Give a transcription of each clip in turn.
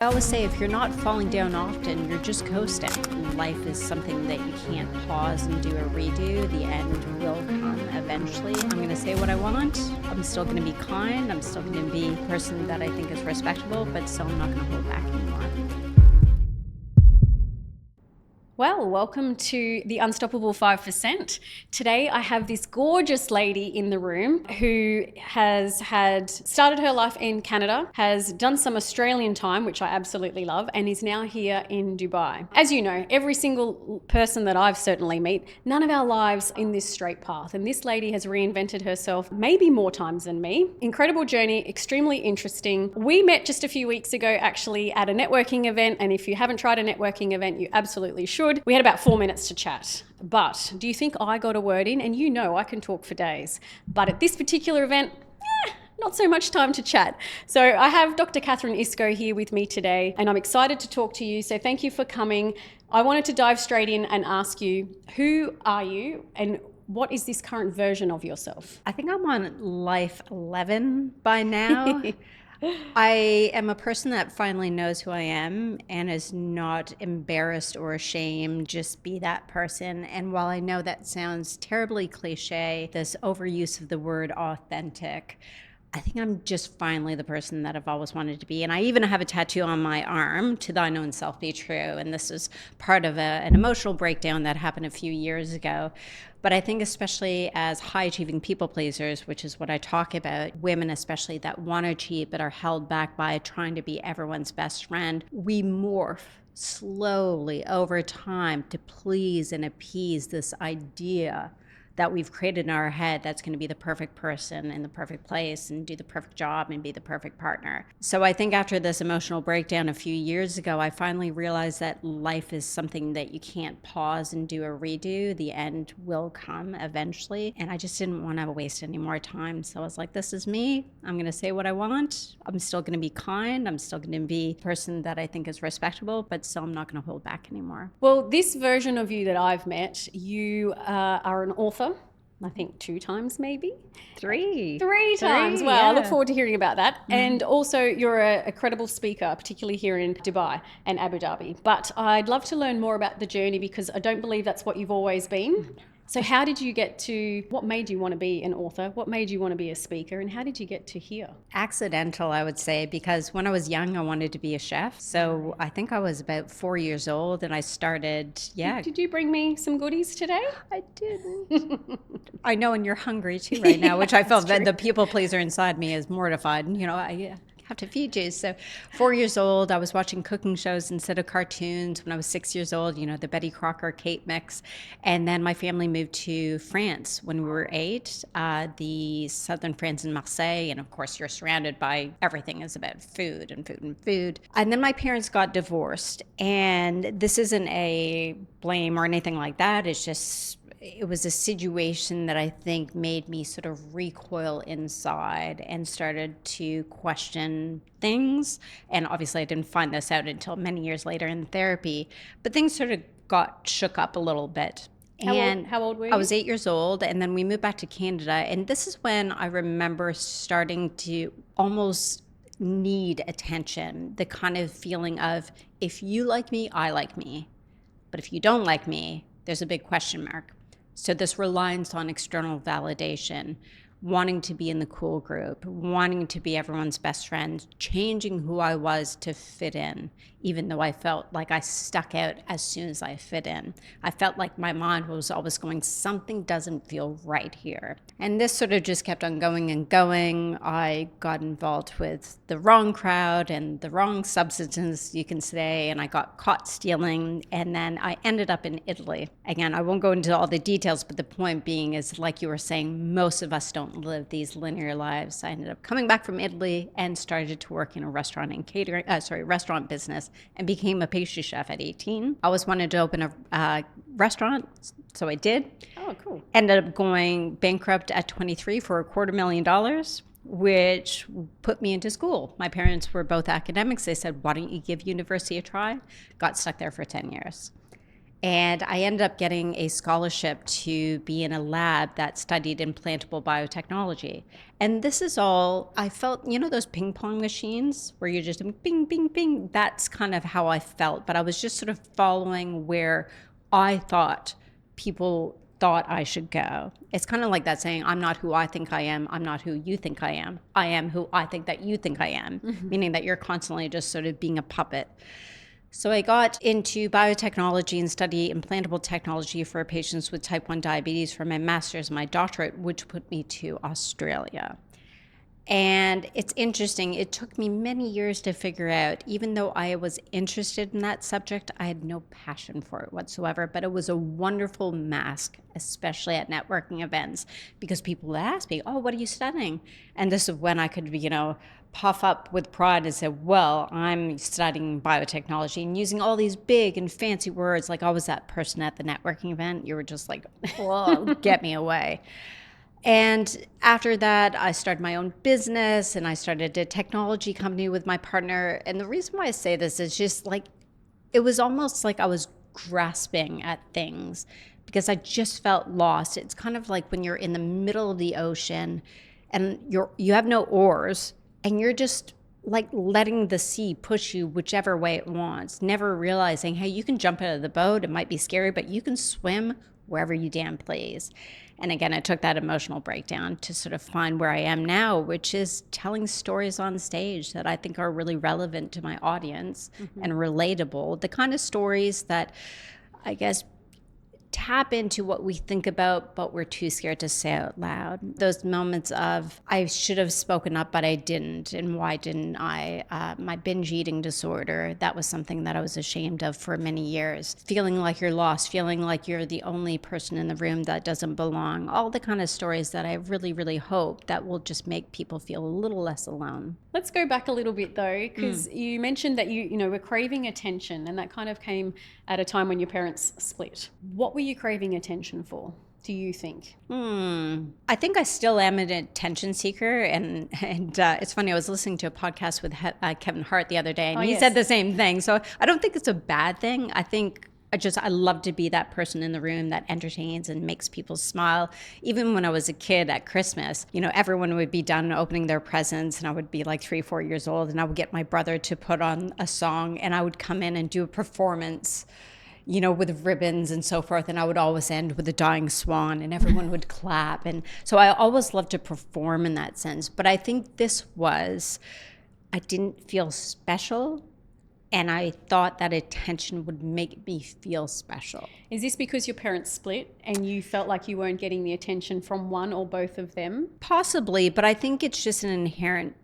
I always say if you're not falling down often, you're just coasting. Life is something that you can't pause and do a redo. The end will come eventually. I'm going to say what I want. I'm still going to be kind. I'm still going to be a person that I think is respectable, but still I'm not going to hold back anymore. Well, welcome to the Unstoppable 5%. Today I have this gorgeous lady in the room who has started her life in Canada, has done some Australian time, which I absolutely love, and is now here in Dubai. As you know, every single person that I've certainly met, none of our lives in this straight path. And this lady has reinvented herself maybe more times than me. Incredible journey, extremely interesting. We met just a few weeks ago actually at a networking event, and if you haven't tried a networking event, you absolutely should. We had about 4 minutes to chat. But do you think I got a word in? And you know I can talk for days. But at this particular event, not so much time to chat. So I have Dr. Katherine Iscoe here with me today, and I'm excited to talk to you. So thank you for coming. I wanted to dive straight in and ask you, who are you and what is this current version of yourself? I think I'm on life 11 by now. I am a person that finally knows who I am and is not embarrassed or ashamed, just be that person. And while I know that sounds terribly cliche, this overuse of the word authentic, I think I'm just finally the person that I've always wanted to be. And I even have a tattoo on my arm, "To thine own self be true." And this is part of an emotional breakdown that happened a few years ago. But I think especially as high achieving people pleasers, which is what I talk about, women especially that want to achieve but are held back by trying to be everyone's best friend, we morph slowly over time to please and appease this idea that we've created in our head that's going to be the perfect person in the perfect place and do the perfect job and be the perfect partner. So I think after this emotional breakdown a few years ago, I finally realized that life is something that you can't pause and do a redo. The end will come eventually. And I just didn't want to waste any more time. So I was like, this is me. I'm going to say what I want. I'm still going to be kind. I'm still going to be a person that I think is respectable, but still I'm not going to hold back anymore. Well, this version of you that I've met, you are an author. I think 2 times maybe. Three times. Well, yeah. I look forward to hearing about that. And also you're a credible speaker, particularly here in Dubai and Abu Dhabi. But I'd love to learn more about the journey because I don't believe that's what you've always been. So how did you get to, what made you want to be an author? What made you want to be a speaker? And how did you get to here? Accidental, I would say, because when I was young, I wanted to be a chef. So I think I was about 4 years old and I started, Did you bring me some goodies today? I didn't. I know, and you're hungry too right now, which I felt that the people pleaser inside me is mortified. You know, I have to feed you. So 4 years old, I was watching cooking shows instead of cartoons. When I was 6 years old, you know, the Betty Crocker Kate mix. And then my family moved to France when we were 8, the southern France in Marseille. And of course, you're surrounded by everything is about food and food and food. And then my parents got divorced. And this isn't a blame or anything like that. It's just, it was a situation that I think made me sort of recoil inside and started to question things. And obviously I didn't find this out until many years later in therapy, but things sort of got shook up a little bit. How old were you? I was 8 years old, and then we moved back to Canada. And this is when I remember starting to almost need attention, the kind of feeling of, if you like me, I like me. But if you don't like me, there's a big question mark. So this reliance on external validation, wanting to be in the cool group, wanting to be everyone's best friend, changing who I was to fit in, even though I felt like I stuck out as soon as I fit in. I felt like my mind was always going, something doesn't feel right here. And this sort of just kept on going and going. I got involved with the wrong crowd and the wrong substances, you can say, and I got caught stealing. And then I ended up in Italy. Again, I won't go into all the details, but the point being is, like you were saying, most of us don't live these linear lives. I ended up coming back from Italy and started to work in a restaurant business and became a pastry chef at 18. I always wanted to open a restaurant, so I did. Oh, cool. Ended up going bankrupt at 23 for $250,000, which put me into school. My parents were both academics. They said, why don't you give university a try? Got stuck there for 10 years. And I ended up getting a scholarship to be in a lab that studied implantable biotechnology. And this is all, I felt, those ping pong machines where you're just bing, bing, bing. That's kind of how I felt. But I was just sort of following where I thought people thought I should go. It's kind of like that saying, I'm not who I think I am. I'm not who you think I am. I am who I think that you think I am, meaning that you're constantly just sort of being a puppet. So I got into biotechnology and study implantable technology for patients with type 1 diabetes for my master's and my doctorate, which put me to Australia. And it's interesting, it took me many years to figure out, even though I was interested in that subject, I had no passion for it whatsoever. But it was a wonderful mask, especially at networking events, because people would ask me, oh, what are you studying? And this is when I could, puff up with pride and say, well, I'm studying biotechnology, and using all these big and fancy words. Like I was that person at the networking event. You were just like, well, get me away. And after that, I started my own business and I started a technology company with my partner. And the reason why I say this is just like, it was almost like I was grasping at things because I just felt lost. It's kind of like when you're in the middle of the ocean and you have no oars and you're just like letting the sea push you whichever way it wants, never realizing, hey, you can jump out of the boat. It might be scary, but you can swim wherever you damn please. And again, I took that emotional breakdown to sort of find where I am now, which is telling stories on stage that I think are really relevant to my audience and relatable. The kind of stories that I guess tap into what we think about, but we're too scared to say out loud. Those moments of, I should have spoken up, but I didn't. And why didn't I? My binge eating disorder, that was something that I was ashamed of for many years. Feeling like you're lost, feeling like you're the only person in the room that doesn't belong. All the kind of stories that I really, really hope that will just make people feel a little less alone. Let's go back a little bit though, because you mentioned that you were craving attention, and that kind of came at a time when your parents split. What were you craving attention for, do you think? I think I still am an attention seeker. And it's funny, I was listening to a podcast with Kevin Hart the other day, and he said the same thing. So I don't think it's a bad thing. I think I love to be that person in the room that entertains and makes people smile. Even when I was a kid at Christmas, everyone would be done opening their presents and I would be like 3, 4 years old, and I would get my brother to put on a song and I would come in and do a performance, with ribbons and so forth. And I would always end with a dying swan and everyone would clap. And so I always loved to perform in that sense. But I think I didn't feel special. And I thought that attention would make me feel special. Is this because your parents split and you felt like you weren't getting the attention from one or both of them? Possibly, but I think it's just an inherent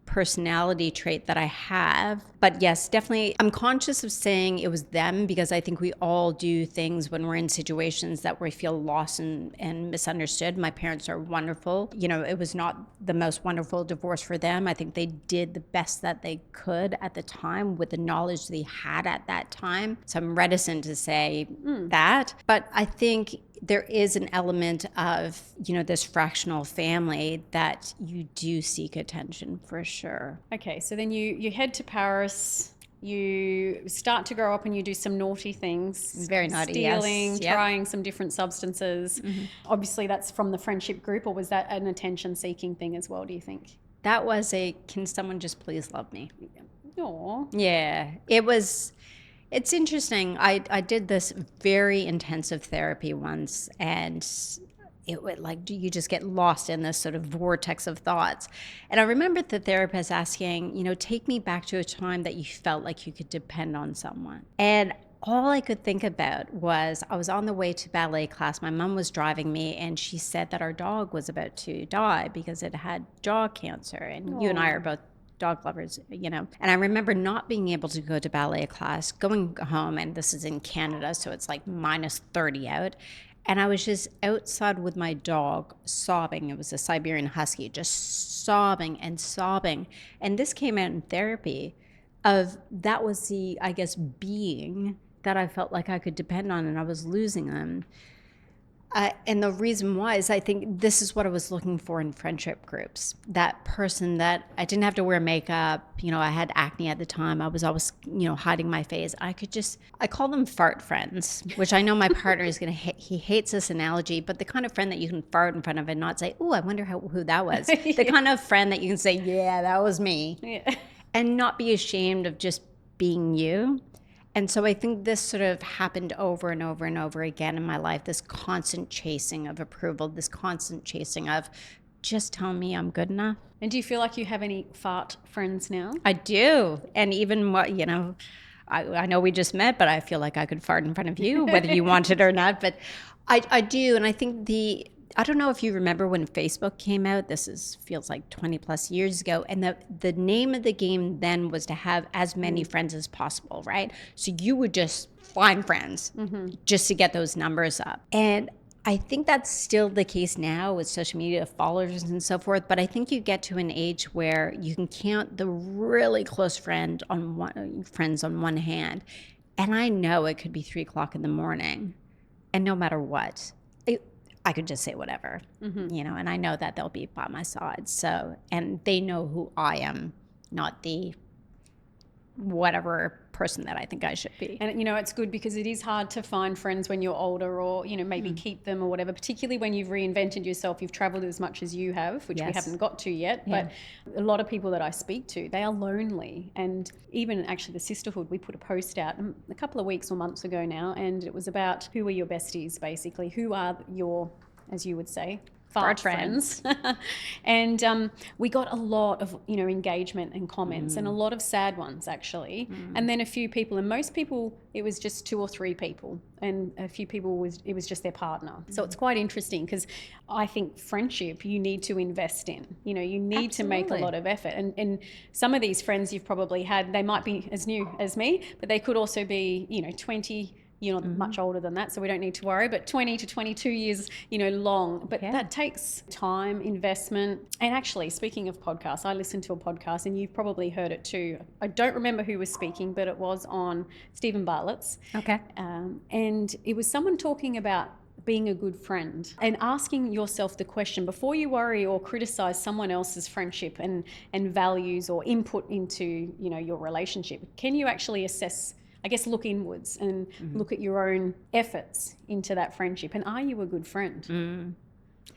personality trait that I have. But yes, definitely, I'm conscious of saying it was them because I think we all do things when we're in situations that we feel lost and misunderstood. My parents are wonderful. It was not the most wonderful divorce for them. I think they did the best that they could at the time with the knowledge they had at that time. So I'm reticent to say that. But I think there is an element of, this fractional family that you do seek attention for sure. Okay, so then you head to Paris, you start to grow up and you do some naughty things. Very naughty, stealing, yes. trying some different substances. Obviously that's from the friendship group, or was that an attention-seeking thing as well, do you think? That was can someone just please love me? Aw. Yeah, it's interesting. I did this very intensive therapy once, and it would you just get lost in this sort of vortex of thoughts. And I remember the therapist asking, take me back to a time that you felt like you could depend on someone. And all I could think about was I was on the way to ballet class. My mom was driving me, and she said that our dog was about to die because it had jaw cancer. And you and I are both dog lovers, And I remember not being able to go to ballet class, going home, and this is in Canada, so it's like minus 30 out. And I was just outside with my dog sobbing. It was a Siberian Husky, just sobbing and sobbing. And this came out in therapy that was the, I guess, being that I felt like I could depend on, and I was losing them. And the reason why is I think this is what I was looking for in friendship groups. That person that I didn't have to wear makeup. I had acne at the time. I was always, hiding my face. I call them fart friends, which I know my partner is going to hate. He hates this analogy, but the kind of friend that you can fart in front of and not say, oh, I wonder who that was. The kind of friend that you can say, yeah, that was me. Yeah. And not be ashamed of just being you. And so I think this sort of happened over and over and over again in my life, this constant chasing of approval, this constant chasing of just tell me I'm good enough. And do you feel like you have any fart friends now? I do. And even what, I know we just met, but I feel like I could fart in front of you, whether you want it or not. But I do. And I think I don't know if you remember when Facebook came out. Feels like 20 plus years ago. And the name of the game then was to have as many friends as possible, right? So you would just find friends just to get those numbers up. And I think that's still the case now with social media followers and so forth. But I think you get to an age where you can count the really close friends on one hand. And I know it could be 3:00 in the morning. And no matter what, I could just say whatever, and I know that they'll be by my side. So, and they know who I am, not the whatever person that I think I should be. And, it's good because it is hard to find friends when you're older or, maybe keep them or whatever, particularly when you've reinvented yourself, you've traveled as much as you have, which we haven't got to yet. Yeah. But a lot of people that I speak to, they are lonely. And even actually the sisterhood, we put a post out a couple of weeks or months ago now, and it was about who are your besties, basically. Who are your, as you would say, fart friends. And we got a lot of engagement and comments and a lot of sad ones actually, and then a few people, and most people it was just 2 or 3 people, and a few people it was just their partner. So it's quite interesting because I think friendship you need to invest in. You need to make a lot of effort, and some of these friends you've probably had, they might be as new as me, but they could also be 20. You're not much older than that, so we don't need to worry, but 20 to 22 years, long. But that takes time, investment. And actually, speaking of podcasts, I listened to a podcast, and you've probably heard it too. I don't remember who was speaking, but it was on Stephen Bartlett's. Okay. And it was someone talking about being a good friend and asking yourself the question before you worry or criticize someone else's friendship and values or input into, your relationship. Can you actually assess, I guess, look inwards and look at your own efforts into that friendship? And are you a good friend?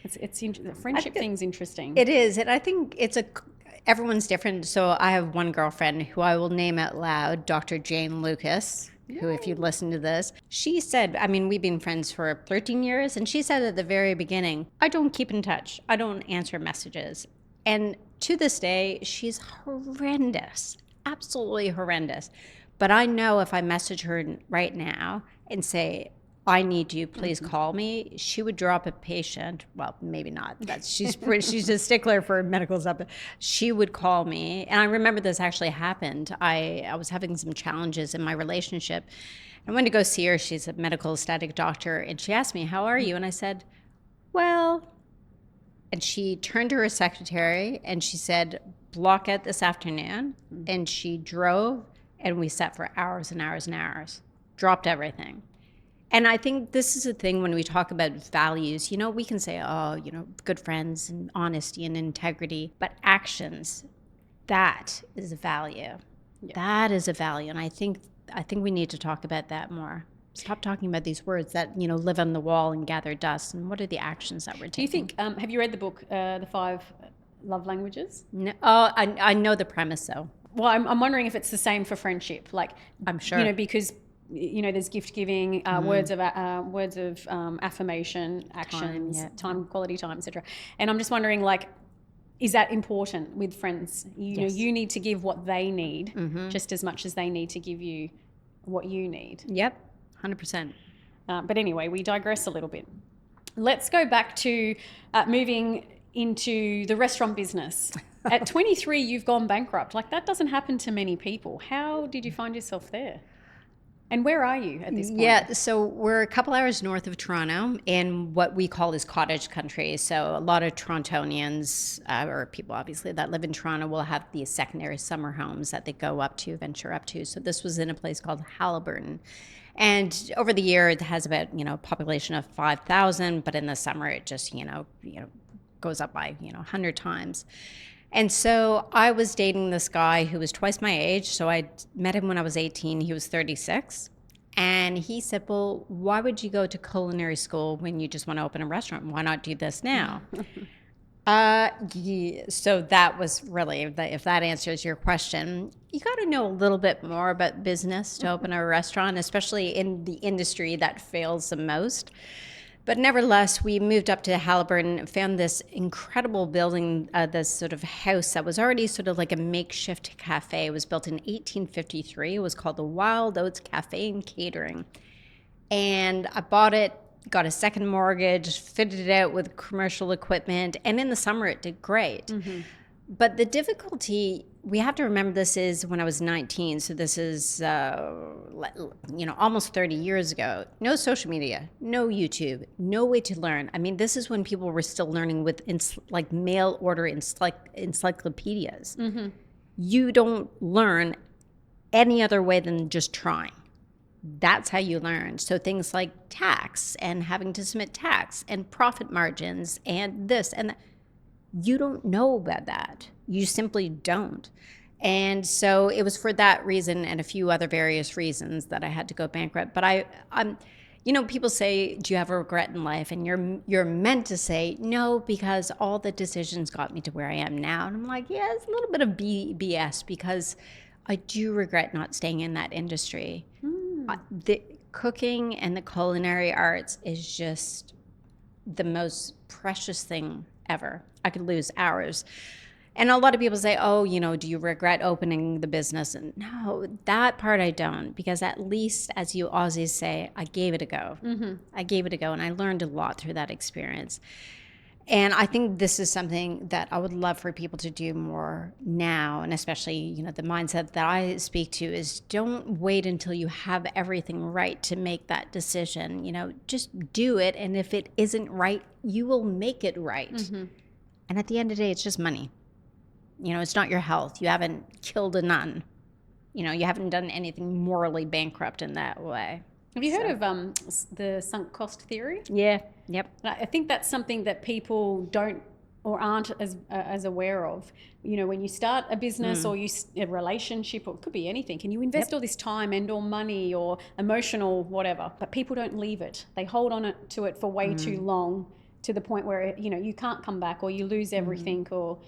The friendship thing's interesting. It is. And I think everyone's different. So I have one girlfriend who I will name out loud, Dr. Jane Lucas, who, if you listen to this, she said, we've been friends for 13 years. And she said at the very beginning, I don't keep in touch. I don't answer messages. And to this day, she's horrendous, absolutely horrendous. But I know if I message her right now and say, I need you, please call me, she would drop a patient. Well, maybe not. She's a stickler for medical stuff. She would call me. And I remember this actually happened. I was having some challenges in my relationship. I went to go see her. She's a medical aesthetic doctor. And she asked me, how are you? And I said, well, and she turned to her secretary and she said, block it this afternoon. And she drove. And we sat for hours and hours and hours, dropped everything. And I think this is a thing when we talk about values, we can say, good friends and honesty and integrity, but actions, that is a value. Yeah. That is a value. And I think we need to talk about that more. Stop talking about these words that, live on the wall and gather dust. And what are the actions that we're taking? Do you think, have you read the book, The 5 Love Languages? No, I know the premise though. Well, I'm wondering if it's the same for friendship. Like, I'm sure. Because, there's gift giving, words of affirmation, actions, time, quality time, etc. And I'm just wondering, like, is that important with friends? You need to give what they need just as much as they need to give you what you need. Yep, 100%. But anyway, we digress a little bit. Let's go back to moving into the restaurant business. At 23, you've gone bankrupt. Like, that doesn't happen to many people. How did you find yourself there? And where are you at this point? Yeah, so we're a couple hours north of Toronto in what we call is cottage country. So a lot of Torontonians, or people obviously that live in Toronto, will have these secondary summer homes that they venture up to. So this was in a place called Halliburton. And over the year, it has about, a population of 5,000, but in the summer, it just, goes up by, 100 times. And so I was dating this guy who was twice my age. So I met him when I was 18. He was 36. And he said, well, why would you go to culinary school when you just want to open a restaurant? Why not do this now? Yeah, so that was really, if that answers your question, you got to know a little bit more about business to open a restaurant, especially in the industry that fails the most. But nevertheless, we moved up to Halliburton, found this incredible building, this sort of house that was already sort of like a makeshift cafe. It was built in 1853. It was called the Wild Oats Cafe and Catering. And I bought it, got a second mortgage, fitted it out with commercial equipment, and in the summer it did great. Mm-hmm. But the difficulty, we have to remember, this is when I was 19, so this is almost 30 years ago. No social media, no YouTube, no way to learn. I mean, this is when people were still learning with mail order encyclopedias. Mm-hmm. You don't learn any other way than just trying. That's how you learn. So things like tax and having to submit tax and profit margins and this and that, you don't know about that. You simply don't. And so it was for that reason and a few other various reasons that I had to go bankrupt. But I'm people say, do you have a regret in life? And you're meant to say no, because all the decisions got me to where I am now. And I'm like, yeah, it's a little bit of BS, because I do regret not staying in that industry. The cooking and the culinary arts is just the most precious thing ever. I could lose hours. And a lot of people say, oh, do you regret opening the business? And no, that part I don't, because at least, as you Aussies say, I gave it a go. Mm-hmm. I gave it a go, and I learned a lot through that experience. And I think this is something that I would love for people to do more now. And especially, the mindset that I speak to is, don't wait until you have everything right to make that decision. Just do it. And if it isn't right, you will make it right. Mm-hmm. And at the end of the day, it's just money. It's not your health. You haven't killed a nun. You haven't done anything morally bankrupt in that way. Have you heard of the sunk cost theory? Yeah. Yep. I think that's something that people don't or aren't as aware of. When you start a business or a relationship, or it could be anything, and you invest all this time and or money or emotional whatever, but people don't leave it. They hold on to it for way too long, to the point where you can't come back, or you lose everything, or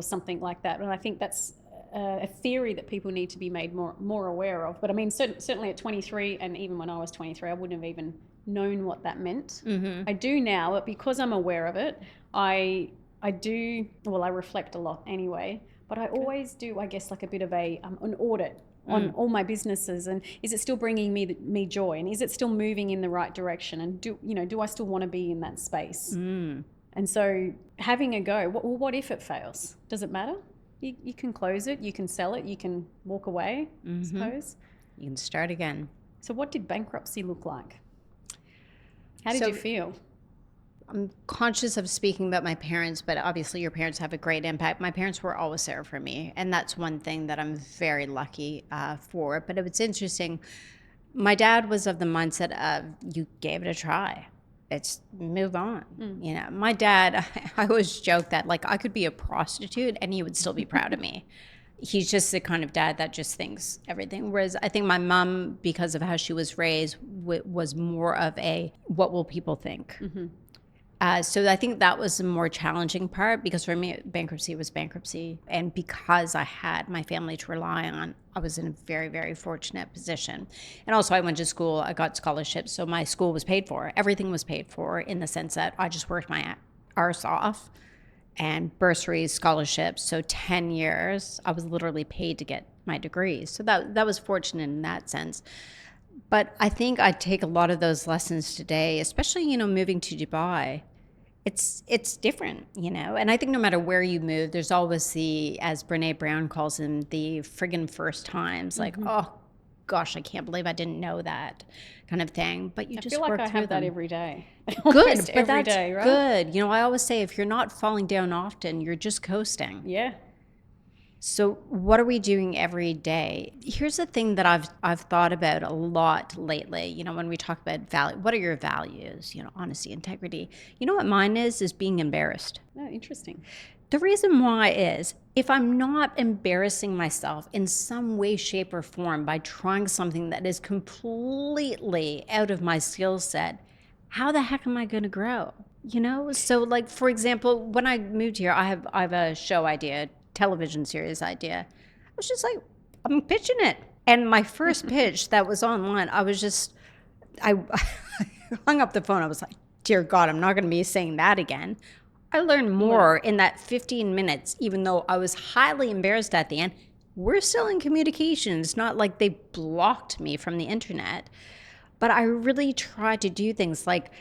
something like that. And I think that's a theory that people need to be made more aware of. But I mean, certainly at 23, and even when I was 23, I wouldn't have even known what that meant. Mm-hmm. I do now, but because I'm aware of it, I reflect a lot anyway, but I always do, I guess, like a bit of an audit on all my businesses, and is it still bringing me joy, and is it still moving in the right direction, and do I still want to be in that space? And so having a go, what if it fails? Does it matter? You can close it, you can sell it, you can walk away, I suppose. You can start again. So what did bankruptcy look like? How did you feel? I'm conscious of speaking about my parents, but obviously your parents have a great impact. My parents were always there for me, and that's one thing that I'm very lucky for. But it's interesting. My dad was of the mindset of, you gave it a try. It's move on. My dad, I always joke that I could be a prostitute and he would still be proud of me. He's just the kind of dad that just thinks everything. Whereas I think my mom, because of how she was raised, was more of a, what will people think? Mm-hmm. So I think that was the more challenging part, because for me, bankruptcy was bankruptcy. And because I had my family to rely on, I was in a very, very fortunate position. And also I went to school, I got scholarships. So my school was paid for. Everything was paid for, in the sense that I just worked my arse off, and bursaries, scholarships. So 10 years, I was literally paid to get my degrees. So that was fortunate in that sense. But I think I take a lot of those lessons today, especially, moving to Dubai. It's different, and I think no matter where you move, there's always the, as Brene Brown calls them, the friggin' first times, oh gosh, I can't believe I didn't know that kind of thing. But I feel like I have that every day. Good, but that's day, right? good. I always say, if you're not falling down often, you're just coasting. Yeah. So what are we doing every day? Here's the thing that I've thought about a lot lately. When we talk about value, what are your values? Honesty, integrity. You know what mine is being embarrassed. Oh, interesting. The reason why is if I'm not embarrassing myself in some way, shape, or form by trying something that is completely out of my skill set, how the heck am I going to grow? So like, for example, when I moved here, I have a show idea, television series idea. I was just like, I'm pitching it. And my first pitch that was online, I hung up the phone. I was like, dear God, I'm not going to be saying that again. I learned more in that 15 minutes, even though I was highly embarrassed at the end. We're still in communication. It's not like they blocked me from the internet. But I really tried to do things like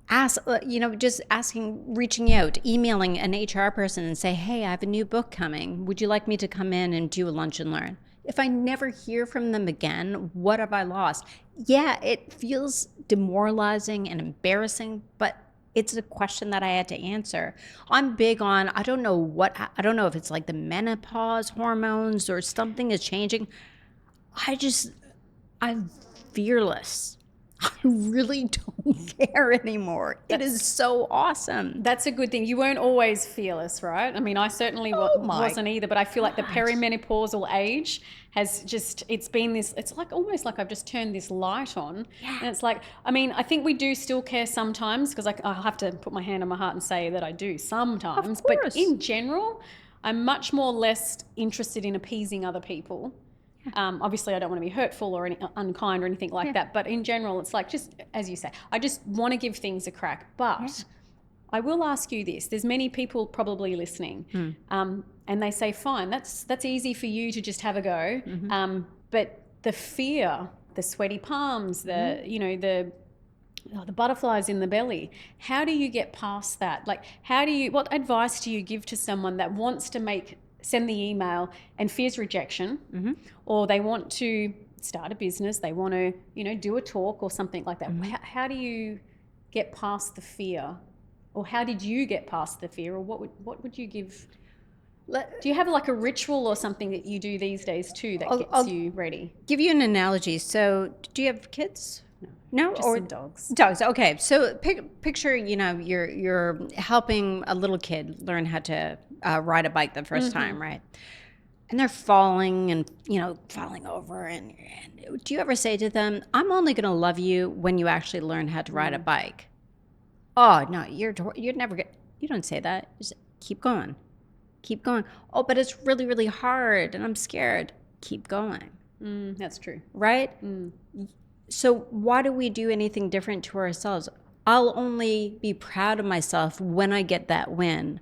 just asking, reaching out, emailing an HR person and say, hey, I have a new book coming. Would you like me to come in and do a lunch and learn? If I never hear from them again, what have I lost? Yeah, it feels demoralizing and embarrassing, but it's a question that I had to answer. I'm big on, I don't know if it's like the menopause hormones or something is changing. I'm fearless. I really don't care anymore. It is so awesome. That's a good thing. You weren't always fearless, right? I mean, I certainly wasn't either, but I feel like the perimenopausal age it's been this, it's like almost like I've just turned this light on. Yeah. And it's like, I mean, I think we do still care sometimes because I have to put my hand on my heart and say that I do sometimes. But in general, I'm much more less interested in appeasing other people. Obviously, I don't want to be hurtful or unkind or anything like that. But in general, it's like, just as you say, I just want to give things a crack. But I will ask you this. There's many people probably listening and they say, fine, that's easy for you to just have a go. Mm-hmm. But the fear, the sweaty palms, the butterflies in the belly, how do you get past that? Like, what advice do you give to someone that wants to send the email and fears rejection, or they want to start a business, they want to, do a talk or something like that? How do you get past the fear, or how did you get past the fear, or what would you give? Do you have like a ritual or something that you do these days too that gets you ready? Give you an analogy. So, do you have kids? No, just some dogs. Dogs. Okay, so picture you're helping a little kid learn how to ride a bike the first time, right? And they're falling and falling over. And do you ever say to them, "I'm only going to love you when you actually learn how to ride a bike"? Oh no, you're never gonna. You don't say that. You say, keep going, keep going. Oh, but it's really really hard, and I'm scared. Keep going. That's true, right? So why do we do anything different to ourselves? I'll only be proud of myself when I get that win.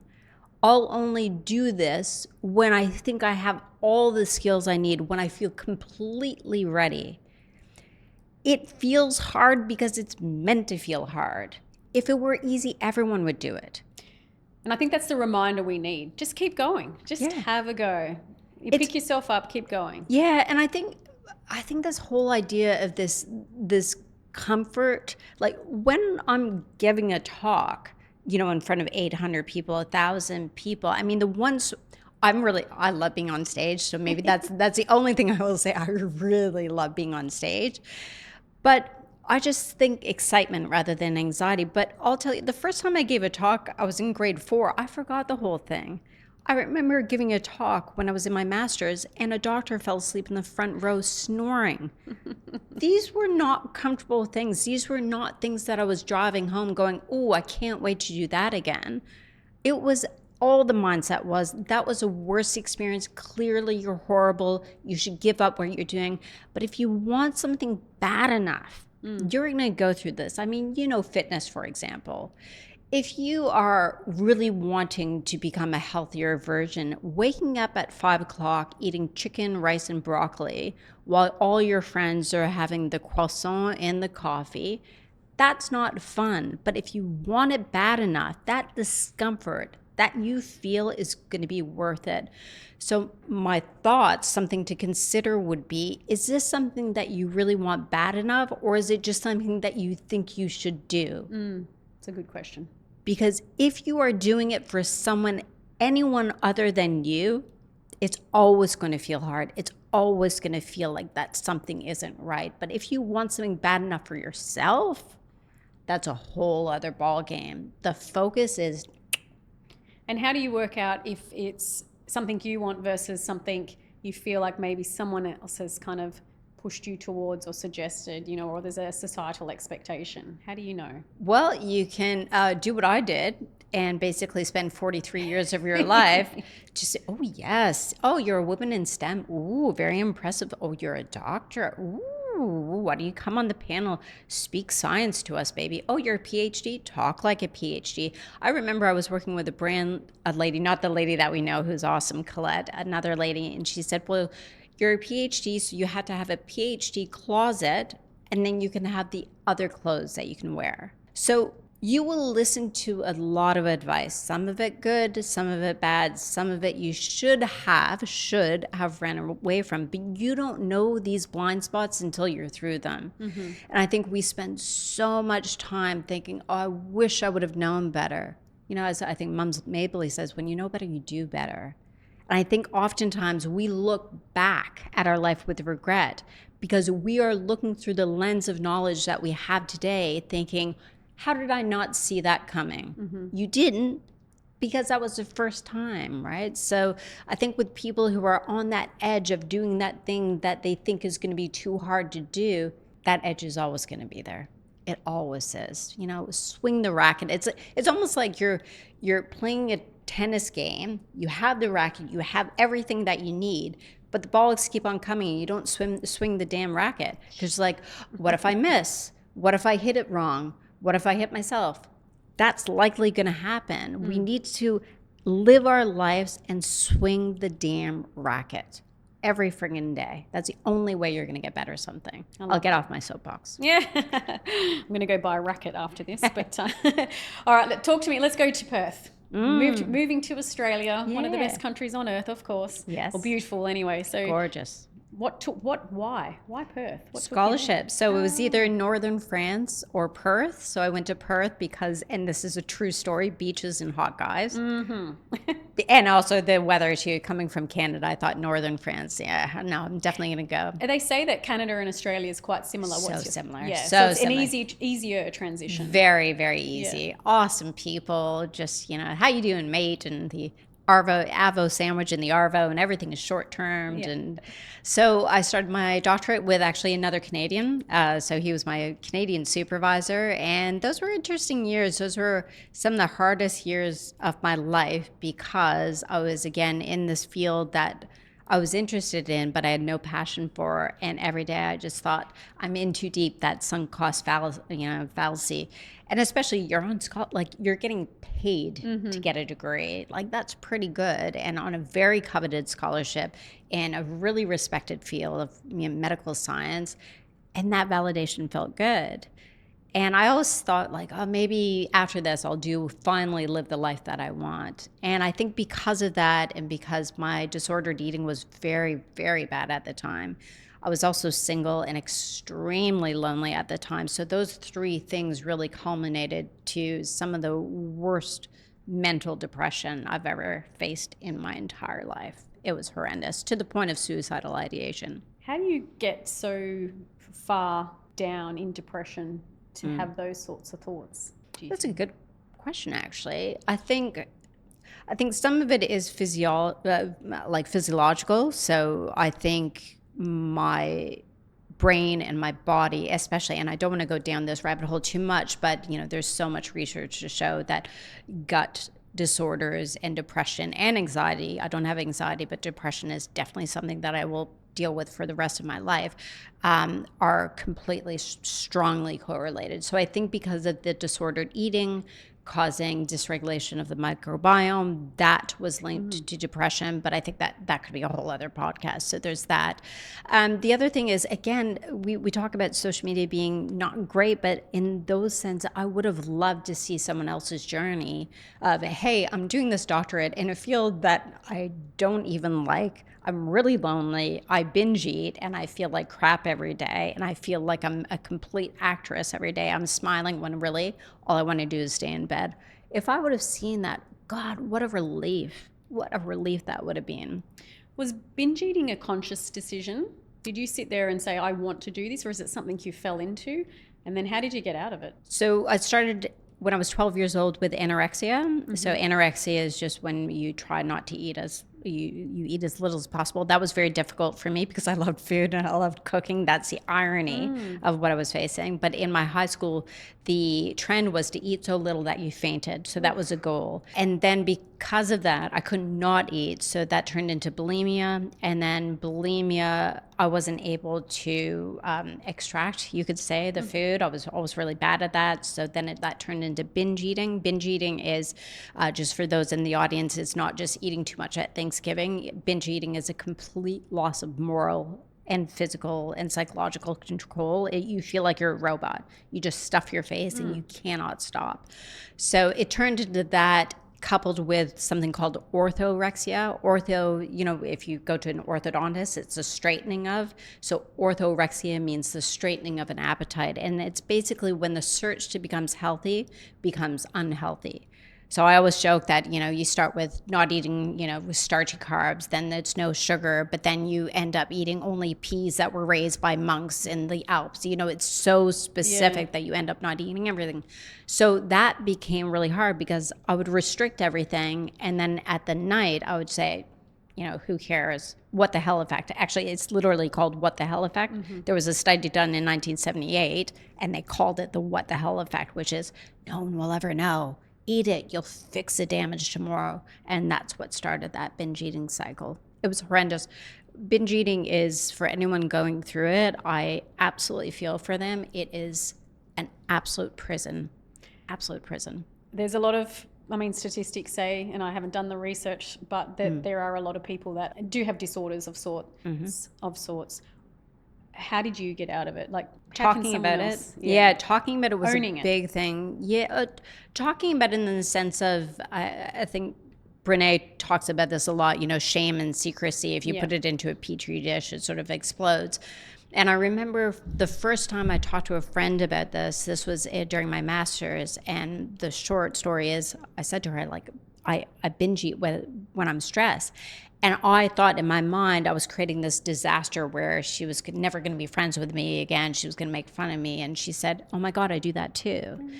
I'll only do this when I think I have all the skills I need, when I feel completely ready. It feels hard because it's meant to feel hard. If it were easy, everyone would do it. And I think that's the reminder we need. Just keep going. Just have a go. Pick yourself up, keep going. Yeah, and I think this whole idea of this comfort, like when I'm giving a talk, in front of 800 people, 1,000 people, I mean, the ones I love being on stage. So maybe that's the only thing I will say. I really love being on stage, but I just think excitement rather than anxiety. But I'll tell you, the first time I gave a talk, I was in grade 4. I forgot the whole thing. I remember giving a talk when I was in my master's, and a doctor fell asleep in the front row snoring. These were not comfortable things. These were not things that I was driving home going, oh, I can't wait to do that again. It was all the mindset was, that was a worst experience. Clearly, you're horrible. You should give up what you're doing. But if you want something bad enough, you're going to go through this. I mean, fitness, for example. If you are really wanting to become a healthier version, waking up at 5 o'clock, eating chicken, rice, and broccoli, while all your friends are having the croissant and the coffee, that's not fun. But if you want it bad enough, that discomfort that you feel is going to be worth it. So my thoughts, something to consider would be, is this something that you really want bad enough, or is it just something that you think you should do? It's a good question. Because if you are doing it for anyone other than you, It's always going to feel hard. It's always going to feel like that something isn't right. But if you want something bad enough for yourself, that's a whole other ball game. The focus is. And how do you work out if it's something you want versus something you feel like maybe someone else has kind of pushed you towards or suggested, you know, or there's a societal expectation? How do you know? Well, you can do what I did and basically spend 43 years of your life to say, oh, yes. Oh, you're a woman in STEM. Ooh, very impressive. Oh, you're a doctor. Ooh, why do you come on the panel? Speak science to us, baby. Oh, you're a PhD? Talk like a PhD. I remember I was working with a lady, not the lady that we know who's awesome, Colette, another lady, and she said, well, you're a PhD, so you had to have a PhD closet, and then you can have the other clothes that you can wear. So you will listen to a lot of advice, some of it good, some of it bad, some of it you should have ran away from, but you don't know these blind spots until you're through them. Mm-hmm. And I think we spend so much time thinking, oh, I wish I would have known better. You know, as I think Mums Mabley says, when you know better, you do better. And I think oftentimes we look back at our life with regret because we are looking through the lens of knowledge that we have today thinking, how did I not see that coming? Mm-hmm. You didn't, because that was the first time, right? So I think with people who are on that edge of doing that thing that they think is going to be too hard to do, that edge is always going to be there. It always is. You know, swing the racket. It's almost like you're playing a tennis game. You have the racket, you have everything that you need, but the balls keep on coming and you don't swing the damn racket. Because like, what if I miss? What if I hit it wrong? What if I hit myself? That's likely going to happen. We need to live our lives and swing the damn racket every friggin' day. That's the only way you're going to get better at something. I'll get off my soapbox. Yeah. I'm going to go buy a racket after this. But all right, talk to me. Let's go to Perth. Moving to Australia, one of the best countries on earth, of course. Yes. Well, beautiful anyway. So gorgeous. Why Perth? Scholarship. So it was either northern France or Perth. So I went to Perth because, and this is a true story, beaches and hot guys. Mm-hmm. And also the weather too. Coming from Canada, I thought northern France. Yeah, no, I'm definitely going to go. And they say that Canada and Australia is quite similar. Similar. Yeah, so it's similar. An easier transition. Very, very easy. Yeah. Awesome people. Just, you know, how you doing, mate? And the Avo sandwich in the Arvo, and everything is short-termed. Yeah. And so I started my doctorate with actually another Canadian. So he was my Canadian supervisor. And those were interesting years. Those were some of the hardest years of my life because I was, again, in this field that I was interested in, but I had no passion for. And every day I just thought, I'm in too deep, that sunk cost fallacy. And especially you're on you're getting paid to get a degree. Like that's pretty good. And on a very coveted scholarship in a really respected field of medical science. And that validation felt good. And I always thought like, oh, maybe after this I'll finally live the life that I want. And I think because of that and because my disordered eating was very, very bad at the time, I was also single and extremely lonely at the time. So those three things really culminated to some of the worst mental depression I've ever faced in my entire life. It was horrendous to the point of suicidal ideation. How do you get so far down in depression to have those sorts of thoughts? That's a good question, actually. I think some of it is physiological. So I think my brain and my body especially, and I don't want to go down this rabbit hole too much, but there's so much research to show that gut disorders and depression and anxiety, I don't have anxiety, but depression is definitely something that I will deal with for the rest of my life, are completely strongly correlated. So I think because of the disordered eating causing dysregulation of the microbiome, that was linked to depression. But I think that could be a whole other podcast. So there's that. The other thing is, again, we talk about social media being not great, but in those sense, I would have loved to see someone else's journey of, hey, I'm doing this doctorate in a field that I don't even like. I'm really lonely, I binge eat, and I feel like crap every day, and I feel like I'm a complete actress every day. I'm smiling when really all I want to do is stay in bed. If I would have seen that, God, what a relief that would have been. Was binge eating a conscious decision? Did you sit there and say, I want to do this, or is it something you fell into? And then how did you get out of it? So I started when I was 12 years old with anorexia. Mm-hmm. So anorexia is just when you try not to eat as you eat as little as possible. That was very difficult for me because I loved food and I loved cooking. That's the irony of what I was facing. But in my high school, the trend was to eat so little that you fainted. So that was a goal. And then because of that, I could not eat. So that turned into bulimia. And then bulimia, I wasn't able to extract, you could say, the food. I was always really bad at that. So then that turned into binge eating. Binge eating is, just for those in the audience, it's not just eating too much at Thanksgiving. Binge eating is a complete loss of moral and physical and psychological control. You feel like you're a robot. You just stuff your face and you cannot stop. So it turned into that, coupled with something called orthorexia. Ortho, if you go to an orthodontist, it's a straightening of. So orthorexia means the straightening of an appetite. And it's basically when the search to becomes healthy becomes unhealthy. So I always joke that, you start with not eating, with starchy carbs, then it's no sugar, but then you end up eating only peas that were raised by monks in the Alps. It's so specific that you end up not eating everything. So that became really hard because I would restrict everything. And then at the night I would say, who cares? What the hell effect? Actually, it's literally called what the hell effect. Mm-hmm. There was a study done in 1978 and they called it the what the hell effect, which is no one will ever know. Eat it, you'll fix the damage tomorrow. And that's what started that binge eating cycle. It was horrendous. Binge eating is, for anyone going through it, I absolutely feel for them. It is an absolute prison. Absolute prison. There's a lot of, statistics say, and I haven't done the research, but there are a lot of people that do have disorders of sorts. How did you get out of it? Like talking about it. Yeah, talking about it was a big thing. Yeah, talking about it in the sense of, I think Brene talks about this a lot, shame and secrecy. If you put it into a petri dish, it sort of explodes. And I remember the first time I talked to a friend about this was during my master's. And the short story is, I said to her, I binge eat when I'm stressed. And I thought in my mind, I was creating this disaster where she was never going to be friends with me again. She was going to make fun of me. And she said, oh my God, I do that too.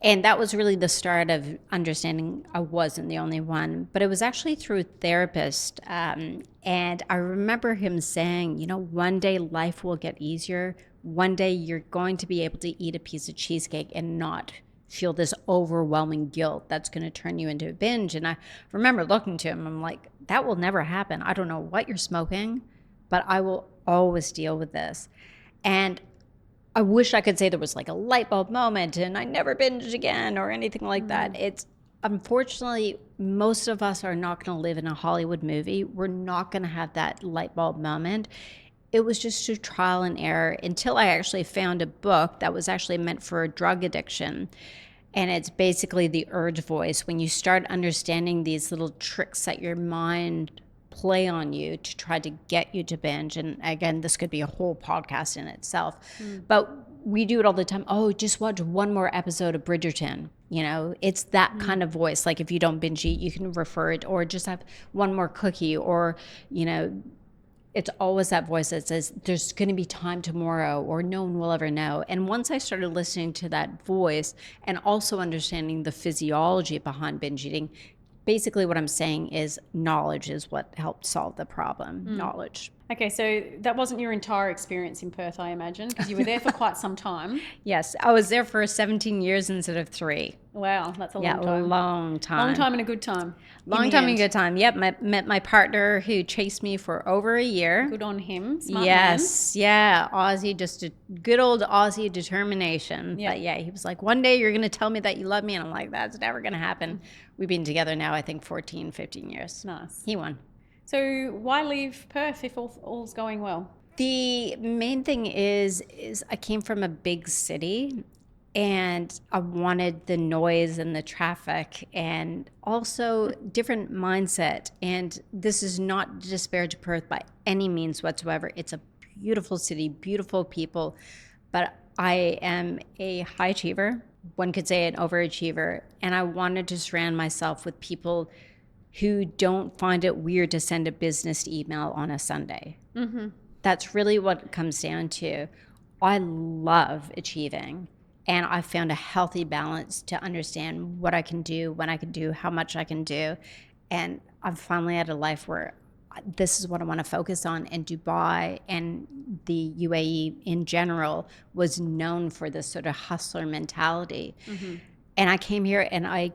And that was really the start of understanding I wasn't the only one. But it was actually through a therapist. And I remember him saying, one day life will get easier. One day you're going to be able to eat a piece of cheesecake and not feel this overwhelming guilt that's going to turn you into a binge. And I remember looking to him, I'm like, that will never happen. I don't know what you're smoking, but I will always deal with this. And I wish I could say there was like a light bulb moment and I never binged again or anything like that. It's unfortunately, most of us are not going to live in a Hollywood movie. We're not going to have that light bulb moment. It was just through trial and error until I actually found a book that was actually meant for drug addiction. And it's basically the urge voice. When you start understanding these little tricks that your mind play on you to try to get you to binge. And again, this could be a whole podcast in itself. But we do it all the time. Oh, just watch one more episode of Bridgerton. It's that kind of voice. Like if you don't binge eat, you can refer it, or just have one more cookie, or, it's always that voice that says there's going to be time tomorrow, or no one will ever know. And once I started listening to that voice and also understanding the physiology behind binge eating, basically what I'm saying is knowledge is what helped solve the problem. Knowledge. Okay, so that wasn't your entire experience in Perth, I imagine, because you were there for quite some time. Yes, I was there for 17 years instead of 3. Wow, that's a long time. Yeah, a long time. Long time and a good time. Long time and a good time. Yep, met my partner who chased me for over a year. Good on him. Smart yes, man. Yeah, Aussie, just a good old Aussie determination. Yeah. But yeah, he was like, one day you're going to tell me that you love me. And I'm like, that's never going to happen. We've been together now, I think, 14, 15 years. Nice. He won. So why leave Perth if all's going well? The main thing is I came from a big city and I wanted the noise and the traffic and also different mindset. And this is not to disparage Perth by any means whatsoever. It's a beautiful city, beautiful people, but I am a high achiever. One could say an overachiever. And I wanted to surround myself with people who don't find it weird to send a business email on a Sunday. That's really what it comes down to. I love achieving, and I found a healthy balance to understand what I can do, when I can do, how much I can do. And I'm finally at a life where this is what I want to focus on. And Dubai and the UAE in general was known for this sort of hustler mentality. And I came here, and I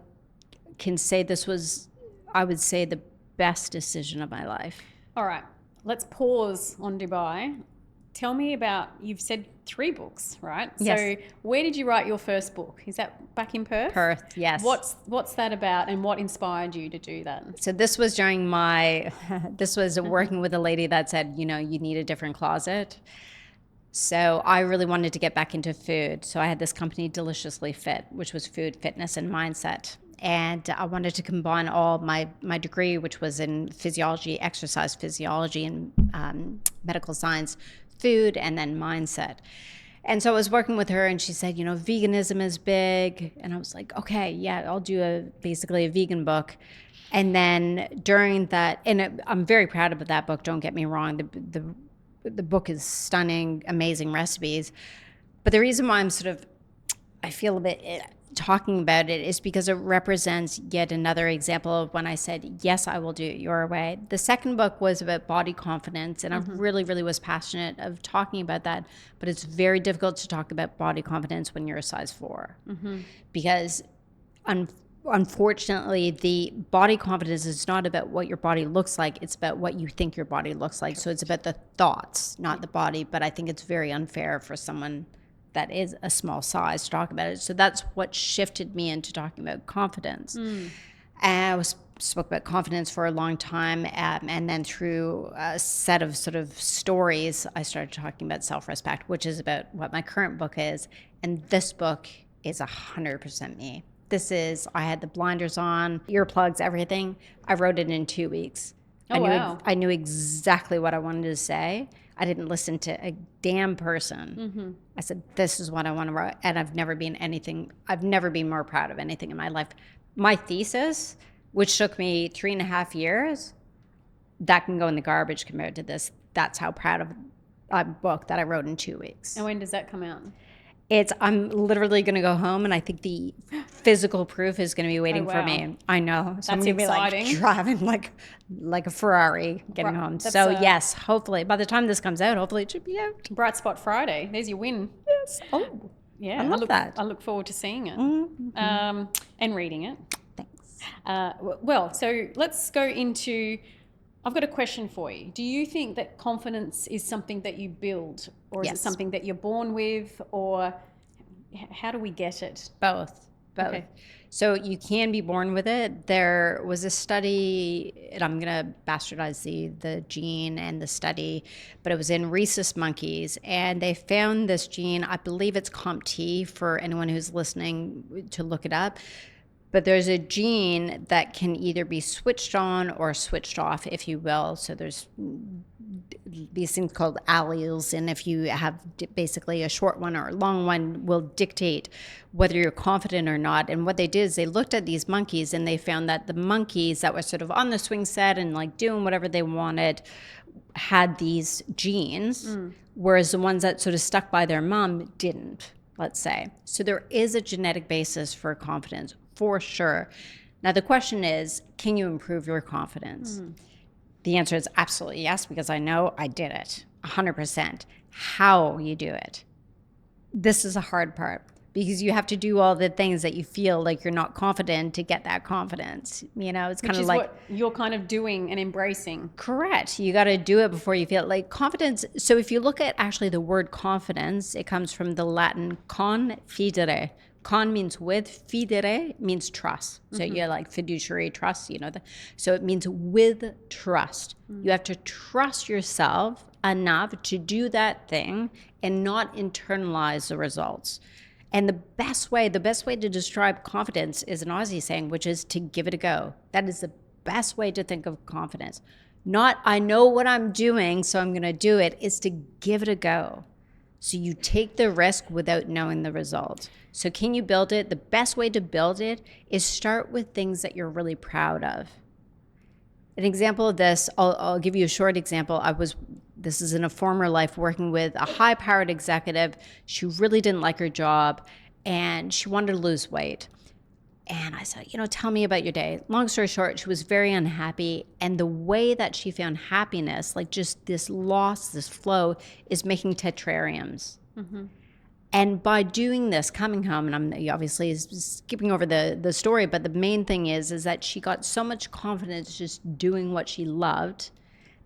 can say this was, I would say, the best decision of my life. All right, let's pause on Dubai. Tell me about, you've said 3 books, right? Yes. So where did you write your first book? Is that back in Perth? Perth, yes. What's that about, and what inspired you to do that? So this was during this was working with a lady that said, you need a different closet. So I really wanted to get back into food. So I had this company, Deliciously Fit, which was food, fitness, and mindset. And I wanted to combine all my degree, which was in physiology, exercise physiology, and medical science, food, and then mindset. And so I was working with her, and she said, veganism is big. And I was like, okay, yeah, I'll do basically a vegan book. And then during that, and I'm very proud of that book, don't get me wrong. The book is stunning, amazing recipes. But the reason why I feel a bit talking about it is because it represents yet another example of when I said, yes, I will do it your way. The second book was about body confidence, and I really, really was passionate of talking about that. But it's very difficult to talk about body confidence when you're a size 4, because unfortunately, the body confidence is not about what your body looks like. It's about what you think your body looks like. So it's about the thoughts, not the body. But I think it's very unfair for someone that is a small size to talk about it. So that's what shifted me into talking about confidence. And I spoke about confidence for a long time. And then through a set of sort of stories, I started talking about self-respect, which is about what my current book is. And this book is 100% me. I had the blinders on, earplugs, everything. I wrote it in 2 weeks. Wow. I knew exactly what I wanted to say. I didn't listen to a damn person. I said, this is what I want to write. And I've never been more proud of anything in my life. My thesis, which took me 3.5 years, that can go in the garbage compared to this. That's how proud of a book that I wrote in 2 weeks. And when does that come out? I'm literally going to go home, and I think the physical proof is going to be waiting for me. I know. So That's I'm going to be exciting. driving like a Ferrari getting home. So yes, hopefully by the time this comes out, hopefully it should be out. Bright Spot Friday. There's your win. Yes. Oh, yeah. I love that. I look forward to seeing it and reading it. Thanks. So let's go into, I've got a question for you. Do you think that confidence is something that you build, or is it something that you're born with, or how do we get it? Both. Okay. So you can be born with it. There was a study, and I'm going to bastardize the gene and the study, but it was in rhesus monkeys, and they found this gene. I believe it's COMT for anyone who's listening to look it up. But there's a gene that can either be switched on or switched off, if you will. So there's these things called alleles, and if you have basically a short one or a long one, will dictate whether you're confident or not. And what they did is they looked at these monkeys, and they found that the monkeys that were sort of on the swing set and like doing whatever they wanted had these genes, whereas the ones that sort of stuck by their mom didn't, let's say. So there is a genetic basis for confidence, for sure. Now the question is, can you improve your confidence? The answer is absolutely yes, because I know I did it 100%. How you do it? This is a hard part, because you have to do all the things that you feel like you're not confident to get that confidence. It's kind of like what you're kind of doing and embracing. Correct. You got to do it before you feel it. Like confidence. So if you look at actually the word confidence, it comes from the Latin confidere. Con means with, fidere means trust. So you're like fiduciary trust, so it means with trust. You have to trust yourself enough to do that thing and not internalize the results. And the best way to describe confidence is an Aussie saying, which is to give it a go. That is the best way to think of confidence. Not, I know what I'm doing, so I'm going to do it. It's to give it a go. So you take the risk without knowing the result. So can you build it? The best way to build it is start with things that you're really proud of. An example of this, I'll give you a short example. This is in a former life, working with a high-powered executive. She really didn't like her job, and she wanted to lose weight. And I said, tell me about your day. Long story short, she was very unhappy. And the way that she found happiness, like just this loss, this flow, is making tetrariums. Mm-hmm. And by doing this, coming home, and I'm obviously skipping over the story, but the main thing is that she got so much confidence just doing what she loved.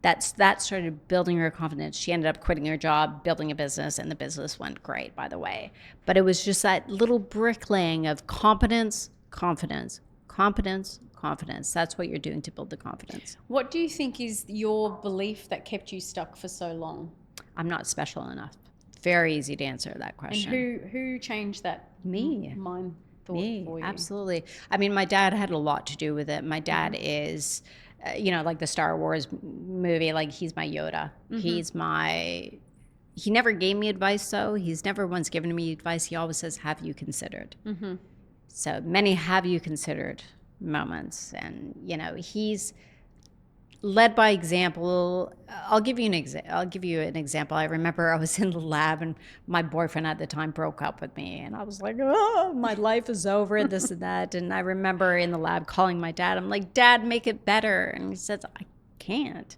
That started building her confidence. She ended up quitting her job, building a business, and the business went great, by the way. But it was just that little bricklaying of competence, confidence, competence, confidence. That's what you're doing to build the confidence. What do you think is your belief that kept you stuck for so long? I'm not special enough. Very easy to answer that question. And who changed that mind thought for you? Absolutely. I mean, my dad had a lot to do with it. My dad is, like the Star Wars movie, like he's my Yoda. Mm-hmm. He never gave me advice, though. He's never once given me advice. He always says, have you considered? Mm-hmm. So many have you considered moments. And, he's led by example. I'll give you an example. I remember I was in the lab and my boyfriend at the time broke up with me, and I was like, oh, my life is over, this and that. And I remember in the lab calling my dad. I'm like, Dad, make it better. And he says, I can't.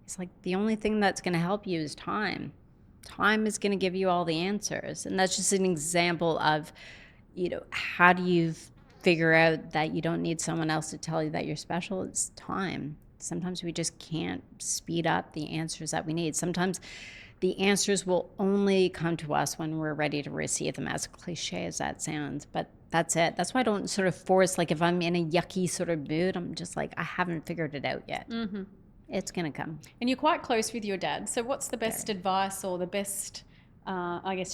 It's like, the only thing that's going to help you is time. Time is going to give you all the answers. And that's just an example of, how do you figure out that you don't need someone else to tell you that you're special? It's time. Sometimes we just can't speed up the answers that we need. Sometimes the answers will only come to us when we're ready to receive them, as cliche as that sounds. But that's it. That's why I don't sort of force, like if I'm in a yucky sort of mood, I'm just like, I haven't figured it out yet. Mm-hmm. It's going to come. And you're quite close with your dad. So what's the best advice or the best,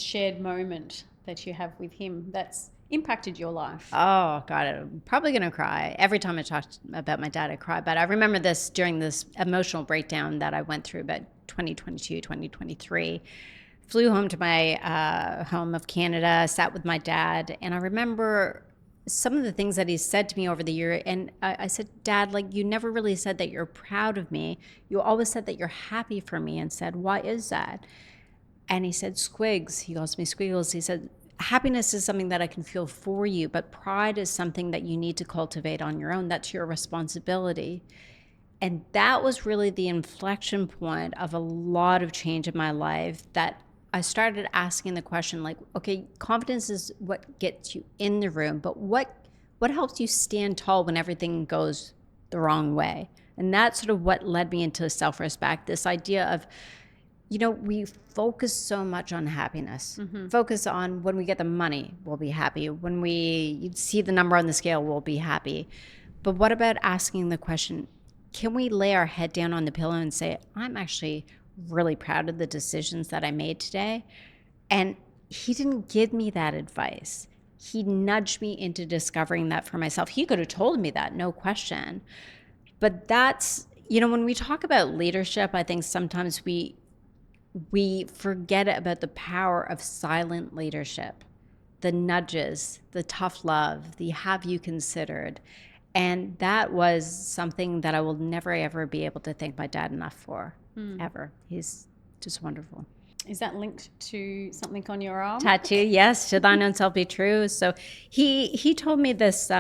shared moment that you have with him that's impacted your life? Oh, God, I'm probably going to cry. Every time I talk about my dad, I cry. But I remember this during this emotional breakdown that I went through about 2022, 2023. Flew home to my home of Canada, sat with my dad, and I remember some of the things that he said to me over the year. And I said, Dad, like, you never really said that you're proud of me. You always said that you're happy for me, and said, why is that? And he said, Squigs. He calls me Squiggles. He said, happiness is something that I can feel for you, but pride is something that you need to cultivate on your own. That's your responsibility. And that was really the inflection point of a lot of change in my life, that I started asking the question, like, okay, confidence is what gets you in the room, but what helps you stand tall when everything goes the wrong way? And that's sort of what led me into self-respect, this idea of, we focus so much on happiness. Mm-hmm. Focus on when we get the money, we'll be happy. When we see the number on the scale, we'll be happy. But what about asking the question, can we lay our head down on the pillow and say, I'm actually really proud of the decisions that I made today? And he didn't give me that advice. He nudged me into discovering that for myself. He could have told me that, no question. But that's, when we talk about leadership, I think sometimes we forget about the power of silent leadership, the nudges, the tough love, the have you considered. And that was something that I will never, ever be able to thank my dad enough for, ever. He's just wonderful. Is that linked to something on your arm? Tattoo, yes, to thine own self be true. So he told me this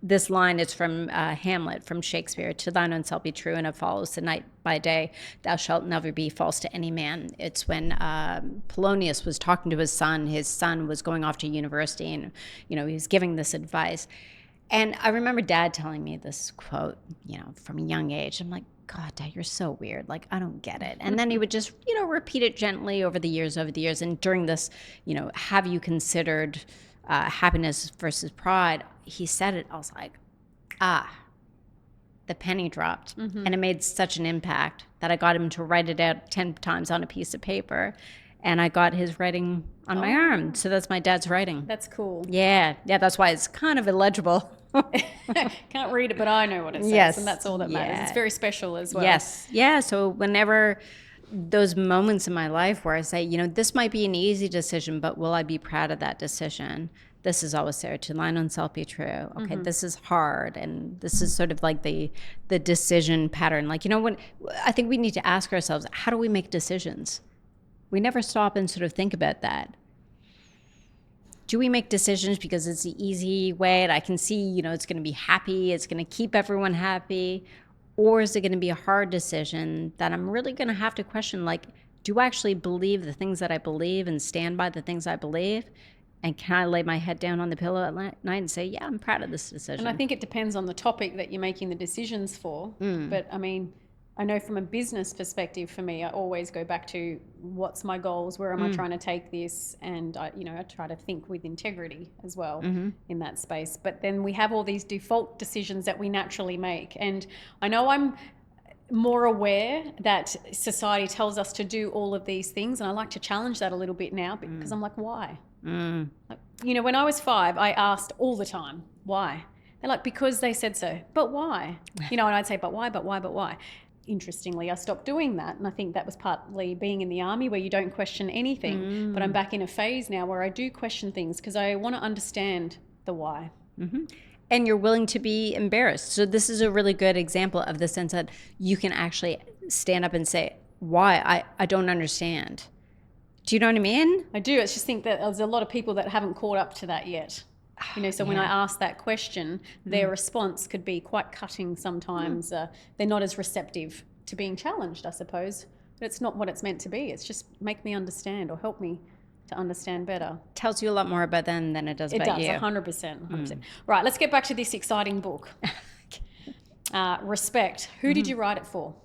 this line. It's from Hamlet, from Shakespeare. To thine own self be true, and it follows the night by day. Thou shalt never be false to any man. It's when Polonius was talking to his son. His son was going off to university, and he was giving this advice. And I remember Dad telling me this quote, from a young age. I'm like, God, Dad, you're so weird. Like, I don't get it. And then he would just, repeat it gently over the years. And during this, have you considered happiness versus pride? He said it. I was like, the penny dropped. Mm-hmm. And it made such an impact that I got him to write it out 10 times on a piece of paper. And I got his writing on my arm. So that's my dad's writing. That's cool. Yeah, that's why it's kind of illegible. Can't read it, but I know what it says. Yes. And that's all that matters. It's very special as well. Yes. Yeah. So whenever those moments in my life where I say, this might be an easy decision, but will I be proud of that decision? this is always there, to line on self be true. Okay, this is hard, and this is sort of like the decision pattern. Like, when I think we need to ask ourselves, how do we make decisions? We never stop and sort of think about that. Do we make decisions because it's the easy way and I can see, it's going to be happy, it's going to keep everyone happy? Or is it going to be a hard decision that I'm really going to have to question, like, do I actually believe the things that I believe and stand by the things I believe? And can I lay my head down on the pillow at night and say, yeah, I'm proud of this decision? And I think it depends on the topic that you're making the decisions for. But I mean, I know from a business perspective, for me, I always go back to what's my goals, where am I trying to take this? And I try to think with integrity as well in that space. But then we have all these default decisions that we naturally make. And I know I'm more aware that society tells us to do all of these things. And I like to challenge that a little bit now because I'm like, why? Like, when I was 5, I asked all the time, why? They're like, because they said so. But why? And I'd say, but why, but why, but why? Interestingly, I stopped doing that. And I think that was partly being in the army where you don't question anything. But I'm back in a phase now where I do question things because I want to understand the why. And you're willing to be embarrassed. So this is a really good example of the sense that you can actually stand up and say, why? I don't understand. Do you know what I mean? I do. I just think that there's a lot of people that haven't caught up to that yet. So when I ask that question, their response could be quite cutting sometimes. They're not as receptive to being challenged, I suppose. But it's not what it's meant to be. It's just make me understand or help me to understand better. Tells you a lot more about them than it does about you. It does, 100%. Right, let's get back to this exciting book. Respect. Who did you write it for?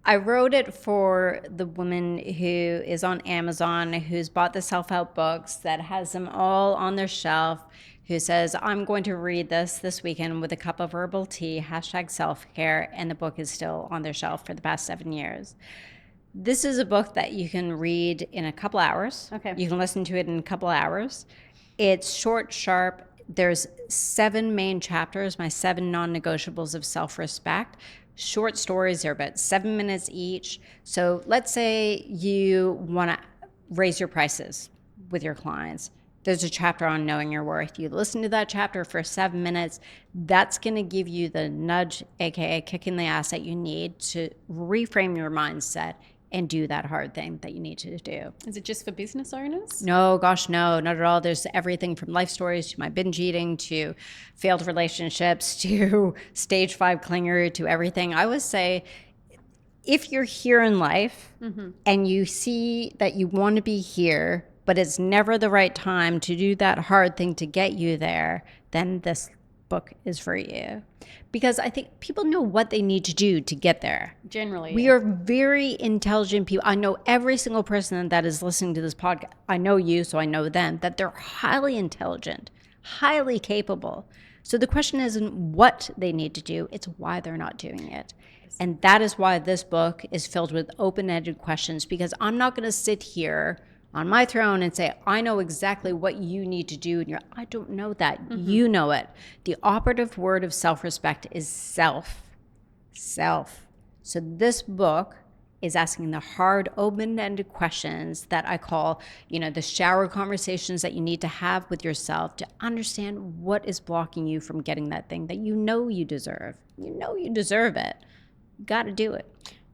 I wrote it for the woman who is on Amazon, who's bought the self-help books, that has them all on their shelf, who says, I'm going to read this weekend with a cup of herbal tea, #self-care, and the book is still on their shelf for the past 7 years. This is a book that you can read in a couple hours. Okay. You can listen to it in a couple hours. It's short, sharp. There's 7 main chapters, my 7 non-negotiables of self-respect. Short stories are about 7 minutes each. So let's say you want to raise your prices with your clients. There's a chapter on knowing your worth. You listen to that chapter for 7 minutes. That's going to give you the nudge, aka kick in the ass, that you need to reframe your mindset and do that hard thing that you need to do. Is it just for business owners? No, gosh, no, not at all. There's everything from life stories to my binge eating to failed relationships to stage 5 clinger to everything. I would say if you're here in life and you see that you want to be here, but it's never the right time to do that hard thing to get you there, then this book is for you. Because I think people know what they need to do to get there. Generally. We are very intelligent people. I know every single person that is listening to this podcast. I know you, so I know them, that they're highly intelligent, highly capable. So the question isn't what they need to do, it's why they're not doing it. And that is why this book is filled with open-ended questions, because I'm not going to sit here on my throne and say, I know exactly what you need to do. And I don't know that. You know it. The operative word of self-respect is self. Self. So this book is asking the hard, open-ended questions that I call, the shower conversations that you need to have with yourself to understand what is blocking you from getting that thing that you know you deserve. You know you deserve it. You got to do it.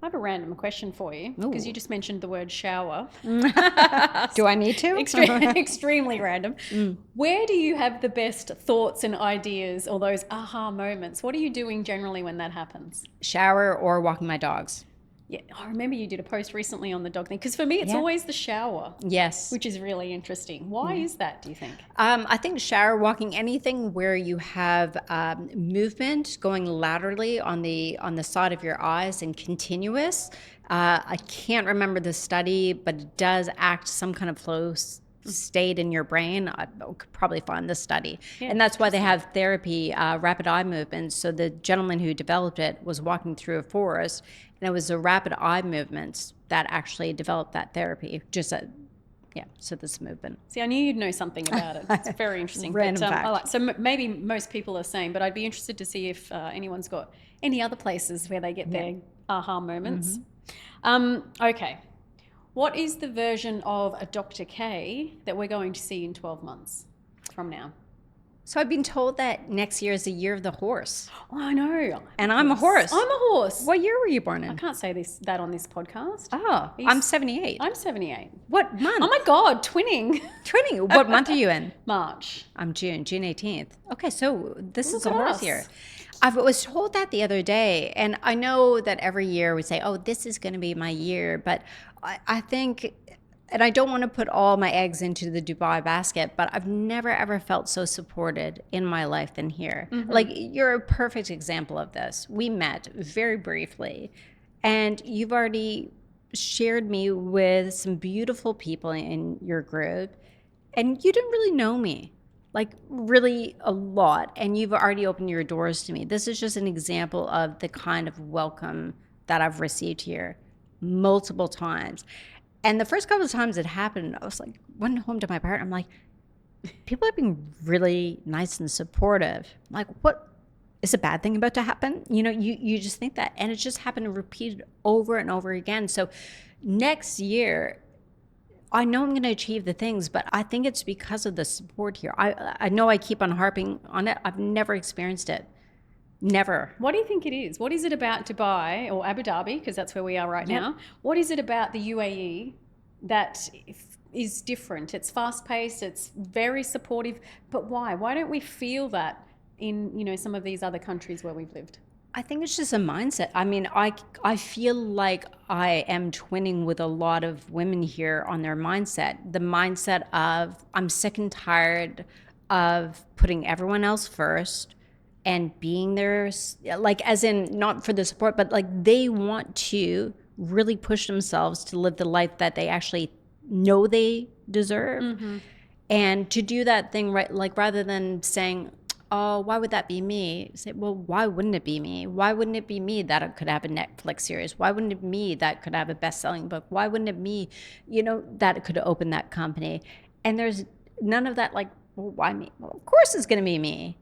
I have a random question for you because you just mentioned the word shower. Do I need to? Extremely random. Where do you have the best thoughts and ideas or those aha moments? What are you doing generally when that happens? Shower or walking my dogs. Yeah, I remember you did a post recently on the dog thing because for me it's always the shower. Yes. Which is really interesting. Why is that, do you think? I think shower, walking, anything where you have movement going laterally on the side of your eyes and continuous. I can't remember the study, but it does act some kind of flow state in your brain. I could probably find the study. Yeah, and that's why they have therapy, rapid eye movements. So the gentleman who developed it was walking through a forest, and it was the rapid eye movements that actually developed that therapy. So this movement. See, I knew you'd know something about it. It's very interesting. Random fact. So maybe most people are saying, but I'd be interested to see if anyone's got any other places where they get their aha moments. Okay. What is the version of a Dr. K that we're going to see in 12 months? from now? So I've been told that next year is the year of the horse. Oh, I know. And I'm a horse. I'm a horse. What year were you born I in? can't say that on this podcast. Oh, I'm 78. I'm 78. What month? Oh my God, twinning. Twinning. What month are you in? March. I'm June 18th. Okay, so this is a Look at horse us. year. I was told that the other day, and I know that every year we say, oh, this is going to be my year, but I think, and I don't want to put all my eggs into the Dubai basket, but I've never ever felt so supported in my life than here. Like, you're a perfect example of this. We met very briefly, and you've already shared me with some beautiful people in your group, and you didn't really know me, like really a lot, and you've already opened your doors to me. This is just an example of the kind of welcome that I've received here multiple times. And the first couple of times it happened, I was like, went home to my partner, I'm like, people are being really nice and supportive. I'm like, what is a bad thing about to happen? You know, you just think that. And it just happened and repeated over and over again. So next year, I know I'm going to achieve the things, but I think it's because of the support here. I know I keep on harping on it. I've never experienced it. Never. What do you think it is? What is it about Dubai or Abu Dhabi, because that's where we are right now? What is it about the UAE that is different? It's fast-paced, it's very supportive, but why? Why don't we feel that in, you know, some of these other countries where we've lived? I think it's just a mindset. I mean, I feel like I am twinning with a lot of women here on their mindset. The mindset of, I'm sick and tired of putting everyone else first and being there, like, as in not for the support, but like they want to really push themselves to live the life that they actually know they deserve. And to do that thing, right, like rather than saying, oh, why would that be me? Say, well, why wouldn't it be me? Why wouldn't it be me that could have a Netflix series? Why wouldn't it be me that could have a best-selling book? Why wouldn't it be me, you know, that could open that company? And there's none of that, like, well, why me? Well, of course it's going to be me.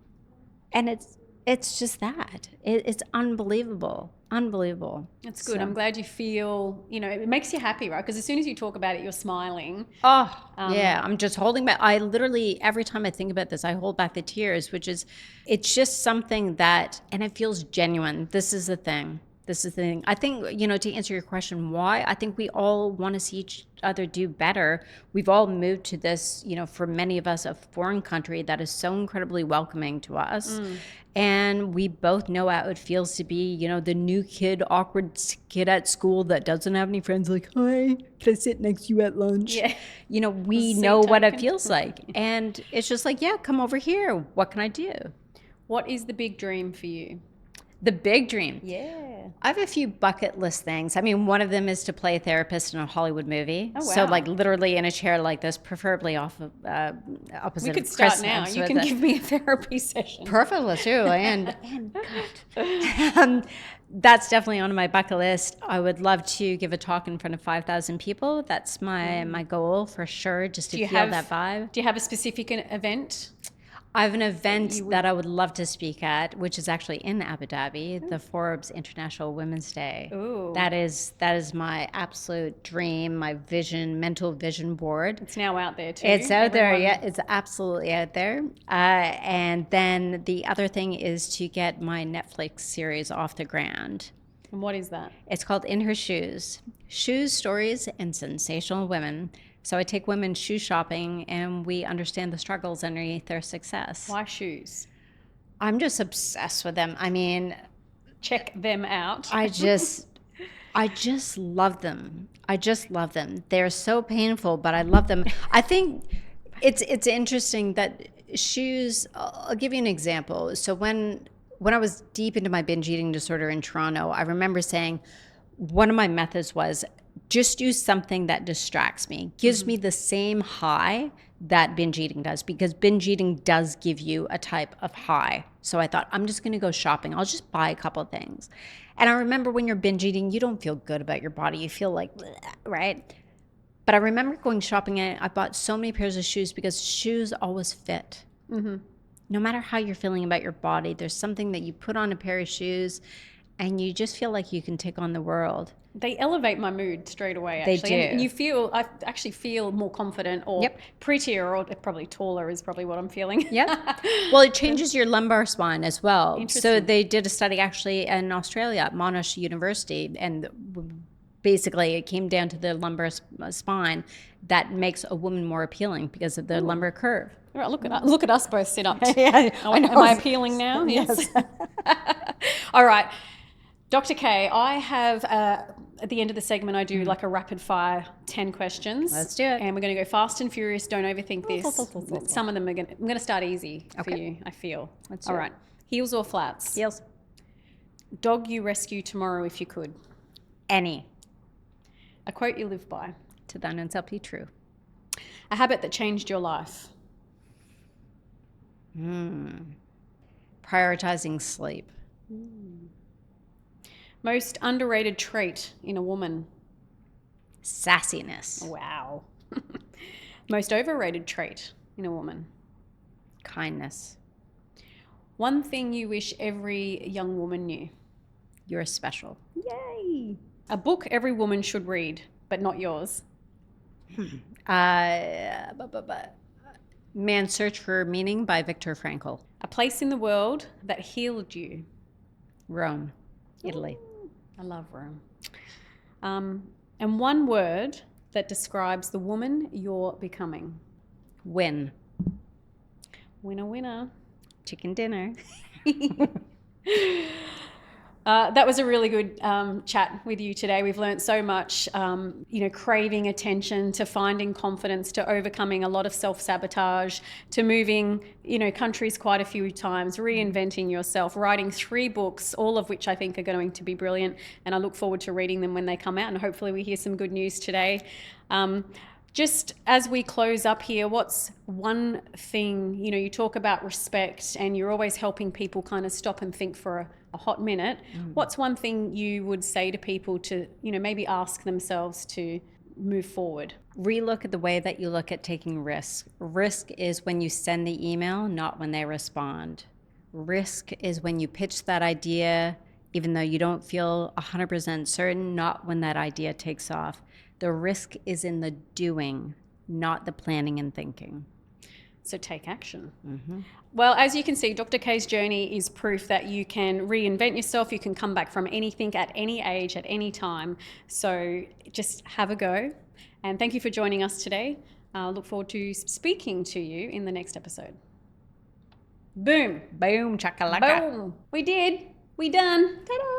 And it's just that. It's unbelievable. Unbelievable. That's good. I'm glad you feel, you know, it makes you happy, right? Because as soon as you talk about it, you're smiling. Oh, yeah. I'm just holding back. I literally, every time I think about this, I hold back the tears, which is, it's just something that, and it feels genuine. This is the thing. This is the thing. I think, you know, to answer your question, why? I think we all want to see each other do better. We've all moved to this, you know, for many of us, a foreign country that is so incredibly welcoming to us. And we both know how it feels to be, you know, the new kid, awkward kid at school that doesn't have any friends, like, hi, can I sit next to you at lunch? Yeah. You know, we know what it feels like. And it's just like, yeah, come over here. What can I do? What is the big dream for you? The big dream. Yeah. I have a few bucket list things. I mean, one of them is to play a therapist in a Hollywood movie. Oh, wow. So, like, literally in a chair like this, preferably off of opposite. We could of start Chris now. Hemsworth. You can give me a therapy session. Perfect, let's do. And God. That's definitely on my bucket list. I would love to give a talk in front of 5,000 people. That's my goal for sure, just to feel that vibe. Do you have a specific event? I have an event that I would love to speak at, which is actually in Abu Dhabi, the Forbes International Women's Day. Ooh. That is my absolute dream, my vision, mental vision board. It's now out there too. It's out there, yeah. It's absolutely out there. And then the other thing is to get my Netflix series off the ground. And what is that? It's called In Her Shoes. Shoes, Stories, and Sensational Women. So I take women shoe shopping and we understand the struggles underneath their success. Why shoes? I'm just obsessed with them. I mean, check them out. I just love them. I just love them. They're so painful, but I love them. I think it's interesting that shoes, I'll give you an example. So when I was deep into my binge eating disorder in Toronto, I remember saying one of my methods was just do something that distracts me, gives me the same high that binge eating does, because binge eating does give you a type of high. So I thought, I'm just going to go shopping. I'll just buy a couple of things. And I remember when you're binge eating, you don't feel good about your body. You feel like, bleh, right? But I remember going shopping and I bought so many pairs of shoes because shoes always fit. No matter how you're feeling about your body, there's something that you put on a pair of shoes And you just feel like you can take on the world. They elevate my mood straight away, They actually. do. And I actually feel more confident or prettier or probably taller is probably what I'm feeling. Yep. Well, it changes your lumbar spine as well. So Interesting. they did a study actually in Australia at Monash University, and basically it came down to the lumbar spine that makes a woman more appealing because of the lumbar curve. All right, look at us both sit up. Yeah, Am I appealing now? Yes. All right. Dr. K, I have, at the end of the segment, I do like a rapid fire 10 questions. Let's do it. And we're going to go fast and furious. Don't overthink this. Some of them I'm going to start easy for you, I feel. Let's do All it. right. Heels or flats? Heels. Dog you rescue tomorrow if you could? Any. A quote you live by? To thine own self be true. A habit that changed your life? Prioritizing sleep. Most underrated trait in a woman? Sassiness. Wow. Most overrated trait in a woman? Kindness. One thing you wish every young woman knew? You're special. Yay. A book every woman should read, but not yours? Man's Search for Meaning by Viktor Frankl. A place in the world that healed you? Rome, Italy. I love Rome. And one word that describes the woman you're becoming? Win. Winner, winner. Chicken dinner. That was a really good chat with you today. We've learned so much, craving attention, to finding confidence, to overcoming a lot of self-sabotage, to moving, countries quite a few times, reinventing yourself, writing 3 books, all of which I think are going to be brilliant. And I look forward to reading them when they come out. And hopefully we hear some good news today. Just as we close up here, what's one thing, you talk about respect and you're always helping people kind of stop and think for a hot minute. What's one thing you would say to people to, maybe ask themselves to move forward? Relook at the way that you look at taking risk. Risk is when you send the email, not when they respond. Risk is when you pitch that idea, even though you don't feel 100% certain, not when that idea takes off. The risk is in the doing, not the planning and thinking. So take action. Well, as you can see, Dr. K's journey is proof that you can reinvent yourself. You can come back from anything at any age, at any time. So just have a go. And thank you for joining us today. I look forward to speaking to you in the next episode. Boom. Boom, chakalaka. Boom. We did. We done. Ta-da.